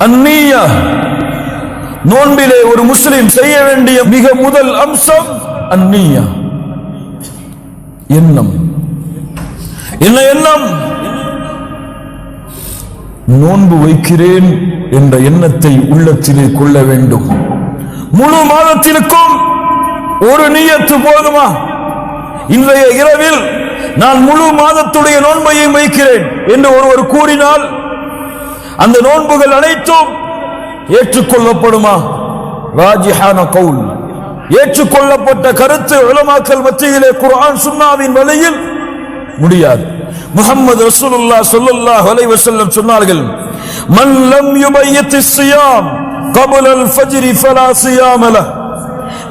அந்நியா, நோன்பிலே ஒரு முஸ்லிம் செய்ய வேண்டிய மிக முதல் அம்சம் அந்நியா, எண்ணம். என்ன எண்ணம்? நோன்பு வைக்கிறேன் என்ற எண்ணத்தை உள்ளத்திலே கொள்ள வேண்டும். முழு மாதத்திற்கும் ஒரு நியத்து போதுமா? இன்றைய இரவில் நான் முழு மாதத்துடைய நோன்பையும் வைக்கிறேன் என்று ஒருவர் கூறினால் அந்த நோன்புகள் அனைத்தும் ஏற்றுக்கொள்ளப்படுமா? ராஜிஹான கவுல், ஏற்றுக்கொள்ளப்பட்ட கருத்து உலமாக்கள் மத்தியிலே குர்ஆன் சுன்னாவின் வழியில் முடியாது. முஹம்மது ரசூலுல்லாஹ் ஸல்லல்லாஹு அலைஹி வஸல்லம் சொன்னார்கள், மன் லம் யுபய்யித் ஸியாம் قبل الفجر فلا صيام له.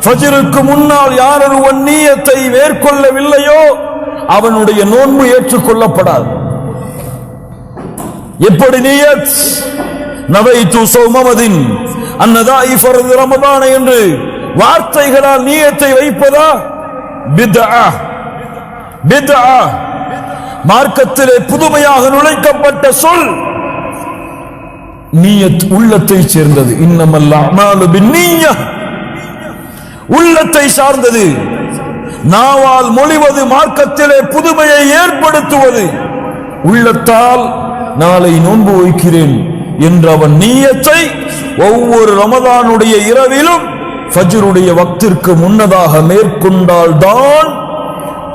ஃபஜ்ருக்கு முன்னால் யார் ஒருவன் நியத்தை மேற்கொள்ளவில்லையோ அவனுடைய நோன்பு ஏற்றுக்கொள்ளப்படாது. எப்படி நியத்? நவைத்து ஸௌமதின் அன்னதாஇ ஃபர்து ரமதான் என்று வார்த்தைகளால் நியத்தை வைப்பதா? பித்ஆ. பித்ஆ மார்க்கத்திலே புதுமையாக நுழைக்கப்பட்ட சொல். நியத் உள்ளத்தை சேர்ந்தது. இன்னமல் அமாலு பின்னிய்யா, உள்ளத்தை சார்ந்தது. நாவால் மொழிவது மார்க்கத்திலே புதுமையை ஏற்படுத்துவது. உள்ளத்தால் நாளை நோன்பு வைக்கிறேன் என்ற அவன் நியத்தை ஒவ்வொரு ரமதானுடைய இரவிலும் ஃபஜ்ருடைய வக்திற்கு முன்னதாக மேற்கொண்டால் தான்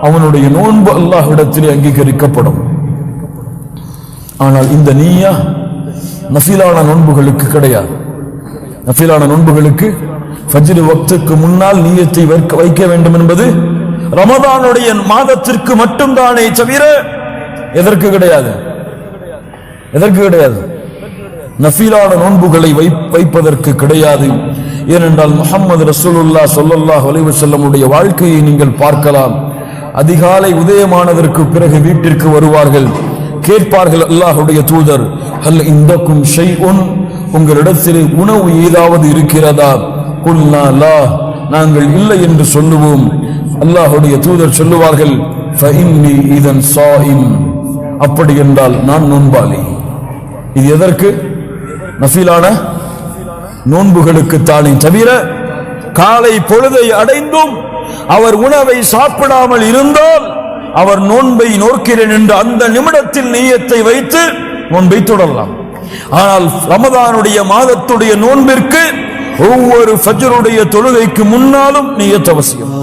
அவனுடைய நோன்பு அல்லாஹ்விடத்திலே அங்கீகரிக்கப்படும். ஆனால் இந்த நிய்யா நஃபிலான நோன்புகளுக்கு கிடையாது. நஃபிலான நோன்புகளுக்கு ஃபஜ்ர் வக்துக்கு முன்னால் நியத்தை வைக்க வேண்டும் என்பது ரமதானுடைய மாதத்திற்கு மட்டும்தானே தவிர எதற்கு கிடையாது. எதற்கு கிடையாது? நஃபிலான நோன்புகளை வைப்பதற்கு கிடையாது. ஏனென்றால் முஹம்மது ரசூலுல்லாஹ் ஸல்லல்லாஹு அலைஹி வஸல்லம் உடைய வாழ்க்கையை நீங்கள் பார்க்கலாம். அதிகாலை உதயமானதற்கு பிறகு வீட்டிற்கு வருவார்கள். கேட்பார்கள், அல்லாஹ்வுடைய தூதர், ஹல் இந்தக்கும் ஷைஉன், உங்களிடத்திலே உணவு ஏதாவது இருக்கிறதா? குல்னா லா, நாங்கள் இல்லை என்று சொல்லுவோம். அல்லாஹ்வுடைய தூதர் சொல்லுவார்கள், ஃபஇன்னி இதன் ஸாயிம், அப்படி என்றால் நான் நோன்பாளி. இது எதற்கு? நஃபிலான நோன்புகளுக்கு தானே தவிர காலை பொழுதை அடைந்தும் அவர் உணவை சாப்பிடாமல் இருந்தால் அவர் நோன்பை நோக்கிறேன் என்று அந்த நிமிடத்தில் நியத்தை வைத்து நோன்பை தொடரலாம். ஆனால் ரமதானுடைய மாதத்துடைய நோன்பிற்கு ஒவ்வொரு ஃபஜ்ருடைய தொழுகைக்கு முன்னாலும் நியத் அவசியம்.